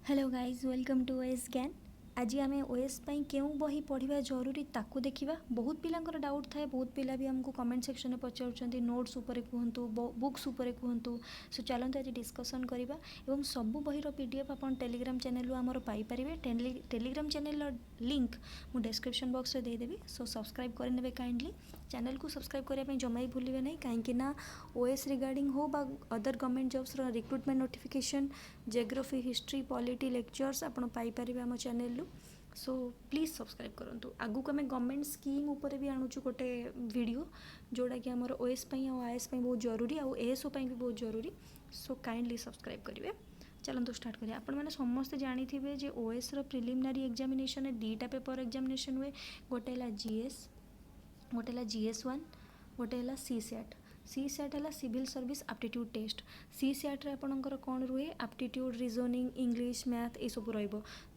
Hello guys welcome to OS Gyan. आज आम OS क्यों बही पढ़ा जरूरी ताकू देखा। बहुत पिलांकर डाउट थाए, बहुत पिला भी हमको कमेंट सेक्शन में पचार नोट्स उपर कहतु बुक्स उपर कहतु। सो चलते आज डिस्कसन करवा एवं सबू बहीर पीडीएफ आप टेलीग्राम चैनल आमर पाइपर। टेलीग्राम चैनल लिंक मु डिस्क्रिप्शन बॉक्स में देदेवी। सो सब्सक्राइब करने काइंडली चैनल को सब्सक्राइब करने जमा ही भूलिए नहीं, कहीं ओएस रिगार्डिंग हो बा other government jobs recruitment notification geography history polity lectures आपन पाइपर आम चैनल। सो प्लीज सब्सक्राइब करूँ। आगु को आम गवर्नमेंट स्कीम उपर भी आणुचु गोटे वीडियो जोड़ा कि आमर ओएस आईएएस बहुत जरूरी आउ एएसओ भी बहुत जरूरी। सो काइंडली सब्सक्राइब करेंगे। चलते स्टार्ट करिए। आपण मैंने समस्ते जानी जे ओएस प्रिलिमिनारी एग्जामिनेशन दुईटा पेपर एग्जामिनेशन हुए। गोटे जीएस, गोटे जीएस 1, गोटे सी सैट। सी सैट है सिविल सर्विस एप्टीट्यूड टेस्ट। सी सैट्रे आपंकर कौन रुए एप्टीट्यूड रिजनिंग इंग्लिश मैथ ये सब रही।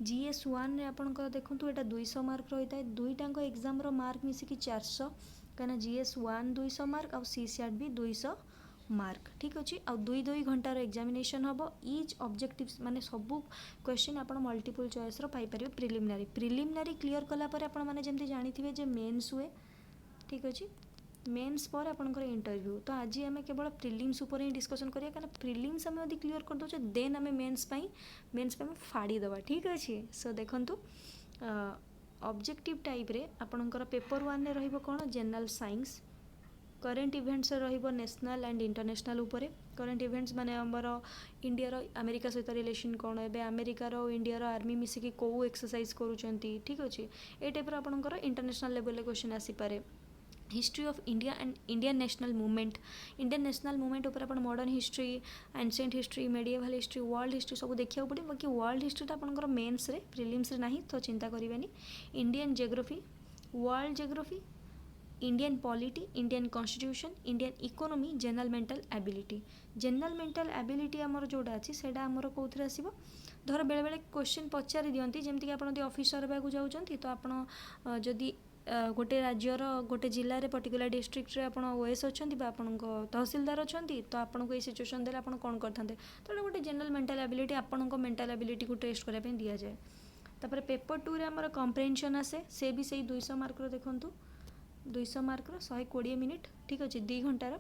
जीएस 1 आपंकर देखो यहाँ 200 मार्क रही है। दुईटाक एग्जाम मार्क मिसिकी 400, कहीं जीएस 1 200 मार्क और सी सैट भी 200 मार्क। ठीक अच्छे। आ 2 घंटार एग्जामिनेशन हम। इच ऑब्जेक्टिव माने सबू क्वेश्चन आप multiple choice paper. Preliminary preliminary clear कलापर आपने जमी जानी जे मेन्स हुए। ठीक अच्छे। मेन्स पर आपंकर इंटरव्यू। तो आज आम केवल प्रिलिम्स उपर ही डिस्कसन करिया, कारण प्रिलिम्स आम यदि क्लीयर कर दे देन आम मेन्स पे फाड़ी दवा। ठीक अच्छे। सो देखंतु ऑब्जेक्टिव टाइप रे आपंकर पेपर 1 रे कौन जनरल साइंस। करेन्ट इवेंट्स रहिबो नेशनल एंड इंटरनेशनल उपरे। करेन्ट इवेंट्स माने हमर इंडिया रो अमेरिका सहित रिलेशन कौन, एबे अमेरिका रो इंडिया रो आर्मी मिसिकी को एक्सरसाइज करूचंती। ठीक अच्छे। ए टाइप रो आपंकर इंटरनेशनल लेवल क्वेश्चन आसी पारे। History of India and Indian national movement. Indian national movement उपर आप modern history, ancient history, medieval history, world history सब देखा पड़े। बाकी वर्ल्ड हिस्ट्री आपंकर मेन्स रे प्रिलिम्स रे नहीं, तो चिंता करेंगे। Indian geography, world geography, Indian polity, Indian constitution, Indian economy, general mental ability. General mental ability आमर जोड़ा अच्छी से आमर कौन आसो। धर बेले बेले क्वेश्चन पचारि दियंती जमती कि आप ऑफिसर होगा जाऊँच तो आप जदि गोटे राज्यर गोटे जिले में पर्टिकुलर डिस्ट्रिक्ट आप ओएस अच्छा आपण तहसीलदार अच्छा तो आपको ये सिचुएशन देले आप कौन करते। तो गोटे जनरल मेंटल एबिलिटी आपण मेंटल एबिलिटी को टेस्ट करने दि जाए। तापर पेपर 2 रे आमर कम्प्रेhension आसे, से भी सही 200 मार्क देखूँ। 200 मार्क 120 मिनिट। ठीक अच्छे। 2 घंटार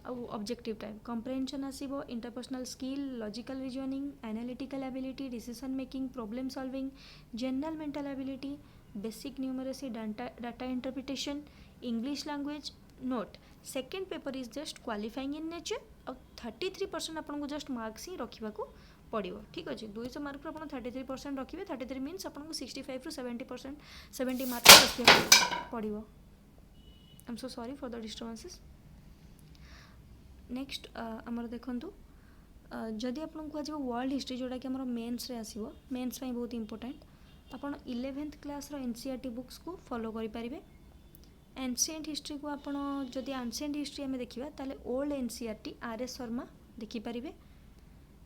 ऑब्जेक्टिव टाइम। कम्प्रेhension आसीबो interpersonal skill, logical reasoning, analytical ability, decision making, problem solving, general mental ability, basic numeracy, data interpretation, English language. Note second paper is just qualifying in nature और 33% आपको just marks ही रखा पड़ो। ठीक अच्छे। 200 mark आप 33% रखिए। 33 means आपको 65 ରୁ 70% 70 मार्क रखा पड़ो। I am so sorry for the disturbances. Next आमर देखंतु जदि आपन को वर्ल्ड हिस्ट्री जोड़ा कि मेन्स रे आसीबो, मेन्स ପାଇଁ बहुत इंपोर्टेंट। आपन 11th क्लास रो एनसीईआरटी बुक्स को फॉलो करि परिबे। एंशिएंट हिस्ट्री को आपन जदि एंशिएंट हिस्ट्री हमें देखिबा ताले ओल्ड एनसीईआरटी आरएस शर्मा देखि परिबे।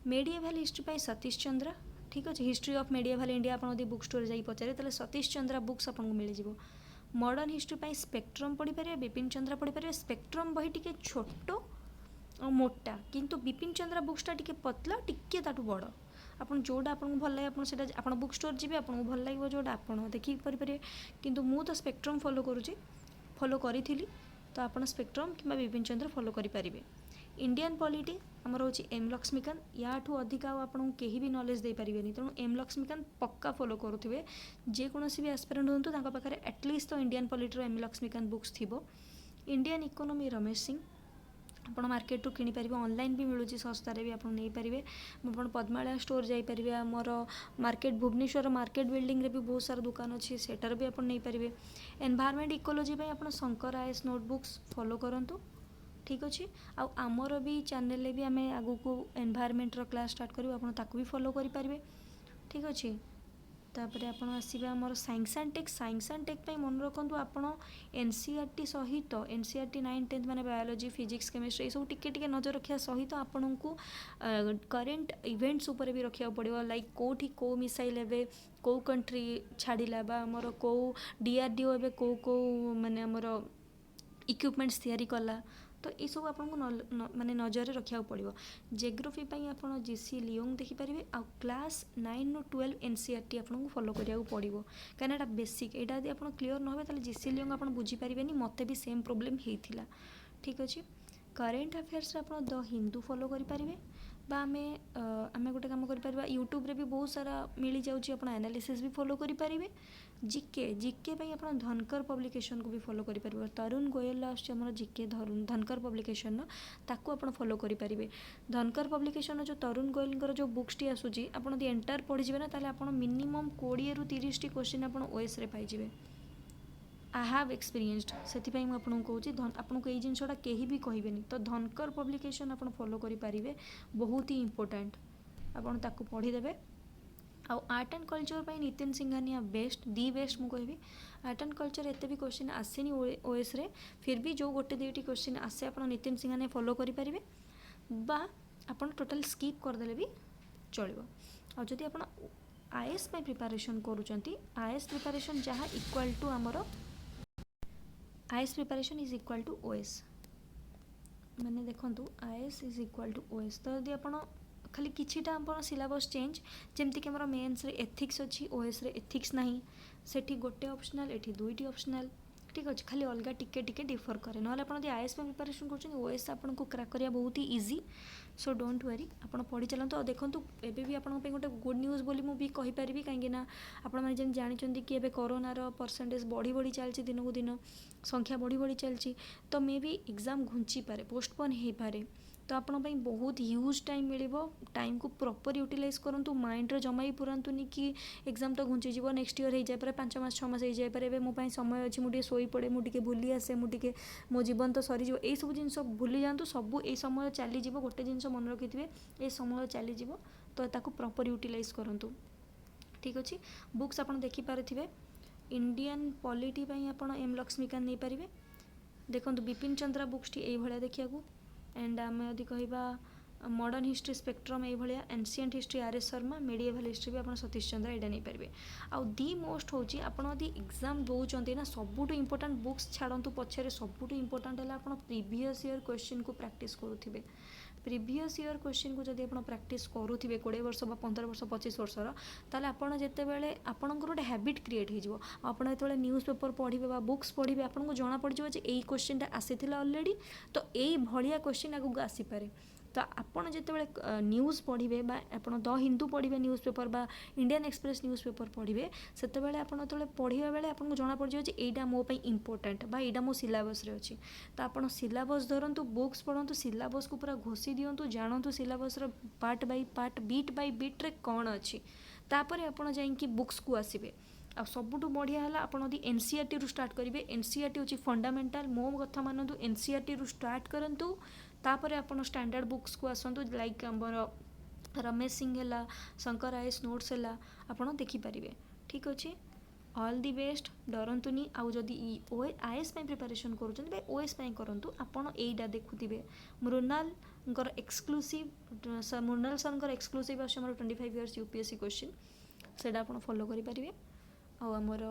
मेडिएवल हिस्ट्री ପାଇଁ सतीश चंद्र। ठीक अच्छे। हिस्ट्री ऑफ मेडिएवल इंडिया आप बुक स्टोर जाई पचारे ताले सतीश चंद्र बुक्स आपको मिल जिवो। मॉडर्न हिस्ट्री ପାଇଁ स्पेक्ट्रम पढ़ी पारे, बिपिन चंद्र पढ़ी पारे। स्पेक्ट्रम बही टिके छोटो और मोटा, किंतु बिपिन चंद्र बुक्सटा टिके पतला टिके ताठू बड़। आपन जोड़ा आपन भल लगे आपन सेटा आपन बुक स्टोर जिबे आपन भल लागिवो जोड़ा आपन देखि परिबे। किंतु मु तो स्पेक्ट्रम फॉलो करूची, फॉलो करी तो आपन स्पेक्ट्रम किंबा बिपिन चंद्र फॉलो करि परिबे। इंडियन पॉलिटी आमर होची एम लक्ष्मीकांत। याठू अधिक आपन केही भी नॉलेज दे परिबेनी, तेणु एम लक्ष्मीकांत पक्का फॉलो करुथिबे। जेकोसी भी एस्पिरेंट होतु तांका पाखरे एटलिस्ट तो इंडियन पॉलिटी रो एम लक्ष्मीकांत बुक्स थिबो। इंडियन इकोनॉमी रमेश सिंह आप मार्केट रू किनी पारिबे। ऑनलाइन भी मिलूची सस्तारे भी आप नहीं पारिबे। आप पद्मालय स्टोर जाई पारिबे। आमर मार्केट भुवनेश्वर मार्केट बिल्डिंग रे भी बहुत सारा दुकान अच्छी, सेटार भी आप नहीं पारिबे। एनवायरनमेंट इकोलॉजी पे आप शंकर आईएएस नोटबुक्स फॉलो करंतु। ठीक अच्छे। आमर भी चैनल भी आम आगु को एनवायरनमेंट रो क्लास स्टार्ट करूँ, आप ताकू भी फॉलो करि पारिबे। ठीक अच्छे। तापर आप आसवे आमर science and tech. Science and tech पे मन रखु आप एनसीईआरटी सहित एनसीईआरटी 9, 10 माने बायोलॉजी, फिजिक्स, केमिस्ट्री ये सब टिके टिके नजर रखा सहित आपन को करेन्ट इवेंट्स उपर भी रखा पड़ो। लाइक कोठी को मिसाइल एबे को कंट्री छाड़िला बा आमर को डीआरडीओ एबे को माने आमर इक्विपमेंट्स तैयारी कला, तो ये सब आपको माने नजर रखा पड़ो। जियोग्राफी आप जीसी लियोंग देखिपारे आ क्लास 9 ରୁ 12 एनसीईआरटी आपको फॉलो करा पड़ो कहीं बेसिक यहाँ यदि आप क्लीयर न हो जीसी लियोंग आप बुझीपारे मत भी सेम प्रोब्लेम होता। ठीक अच्छे। करेन्ट अफेयर्स आप द हिंदू फॉलो करेंगे आम गोटे कम कर यूट्यूब रे भी बहुत सारा मिल जाऊँगी आप एनालिसिस भी फॉलो करेंगे। जीके जीके आप धनकर पब्लिकेशन को भी फॉलो करेंगे। तरुण गोयल आम जीके धनकर पब्लिकेशन ताकू आप फॉलो करेंगे। धनकर पब्लिकेशन जो तरुण गोयल जो बुक्स टी आसूँ आप एंटायर पढ़ीजे ना ताले आप मिनिमम 20 ରୁ 30 क्वेश्चन आप ओएस रे पाइबे। आई हैव एक्सपीरियंसड से आपको कहूँ आपको ये जिनसा कहीं भी कहबेनि तो धनकर पब्लिकेशन आप फॉलो करेंगे बहुत ही इंपोर्टेंट आपको पढ़ीदेवे। आउ आर्ट एंड कल्चर पर Nitin Singhania best the best मुझे कहबी। आर्ट एंड कल्चर एत भी क्वेश्चन आसेनी ओएस रे फिर भी जो गोटे दुईटी क्वेश्चन आसे आप नितिन सिंघानिया फॉलो करेंगे बा आप टोटाल स्किप करदे भी चलो। आ जदि आप आईएएस प्रिपरेशन करुँच आईएएस प्रिपरेशन जहाँ इक्वाल टू आमर IAS preparation is equal to OS मैंने देखो IAS is equal to OS. तो यदि आप खाली किछिटा आप सिलेबस चेंज जमती कि मेन्स रे एथिक्स अच्छी ओएस रे एथिक्स नहीं सेठी गोटे ऑप्शनल एठी दुईटी ऑप्शनल। ठीक अच्छे खाली अलग टिके टिके डिफर करे ना आप आईएएस प्रिपरेशन कर ओएस आपको क्रैक करा बहुत ही इजी। सो डोंट वरी आप पढ़ी चलते और देखो एबे भी आपन पे गोटे गुड न्यूज़ बोली मुझे कहीपरि कहीं आपण मैंने जानते कि एबे कोरोनार परसेंटेज बढ़ी बढ़ी चलती दिन को दिन संख्या बढ़ी बढ़ी चलती तो मे भी एग्जाम घुंची पारे पोस्टपोन हो पारे तो आपंपाई बहुत ह्यूज टाइम मिल टाइम को प्रॉपर यूटिलाइज करूँ माइंड रे जमा ही पुरातुनि कि एग्जाम तो घुंची जीव नेक्स्ट ईयर हो जाए 5 मास 6 मास हो जाए मो समय अच्छी मुझे शोई पड़े मुझे भूली आसे मुझे मो जीवन तो सरीज यही सब जिन भूली जातु सब ये समय चलीज गोटे जिन मन रखिथे ये समय चलीज तो ताको प्रॉपर यूटिलाइज करूँ। ठीक अच्छे। बुक्स आप देखिपारे इंडियन पॉलिटी आप एम लक्ष्मीकांत नहीं पारे देखो बिपिन चंद्रा बुक्स टी ये देखा एंड आम यदि कह मॉडर्न हिस्ट्री स्पेक्ट्रम ये ancient history R S Sharma medieval history भी आप सतीश चंद्रा यहाँ नहीं पारे। आउ दी मोस्ट हूँ आपड़ी एग्जाम दौरान ना सबुठ इंपोर्टाट बुक्स छाड़ू पछे सबुठ इंपोर्टाट है आप प्रीवियस ईयर क्वेश्चन को प्रैक्टिस करुवे। प्रीवियस ईयर क्वेश्चन को जब आप प्रैक्टिस करुवे 20 वर्ष 15 वर्ष 25 वर्षर ताले आपड़ जितेबाला आपंकर गोटे हैबिट क्रिएट हो आप जो न्यूज़ पेपर पढ़े बुक्स पढ़े आपको जना पड़ जाए यही क्वेश्चनटा आसी ऑलरेडी तो यही भाया क्वेश्चन आगू आसीपे। तो आपड़ जिते न्यूज़ पढ़े आप द हिंदू पढ़े न्यूज़ पेपर बा इंडियन एक्सप्रेस न्यूज़ पेपर पढ़े से जो पढ़ा बेले आपको जना पड़ जाए यहाँ मोप इंपोर्टाट यहाँ मो सिलेबस अच्छी तो आप सिलेबस धरतु बुक्स पढ़ु सिलेबस को पूरा घोषी दिंतु जानतु syllabus part by part beat by beat रे कौन अच्छी तापर आप बुक्स को आसबे। आ सबुठ बढ़िया है आप एनसीईआरटी रू स्टार्ट करेंगे। एनसीईआरटी हूँ फंडामेंटाल मो कथा मानतु एनसीईआरटी रू स्टार्ट करूँ तापर आप स्टैंडर्ड बुक्स को आसतु लाइक आमर रमेश सिंह है शंकर आईएएस नोट्स है आप देखिपारे। ठीक अच्छे। ऑल दी बेस्ट डरतुनि आउ जदि आईएएस प्रिपरेशन करुँच ओएस करूँ आपड़ यहीटा देखुए Mrinal exclusive Mrinal sir exclusive आम 25 इयर्स यूपीएससी क्वेश्चन से आप फॉलो करेंगे। आमर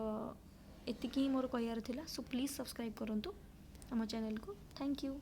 एतिकी मोर कहार सो प्लीज सब्सक्राइब करूँ आम चैनल को। Thank you.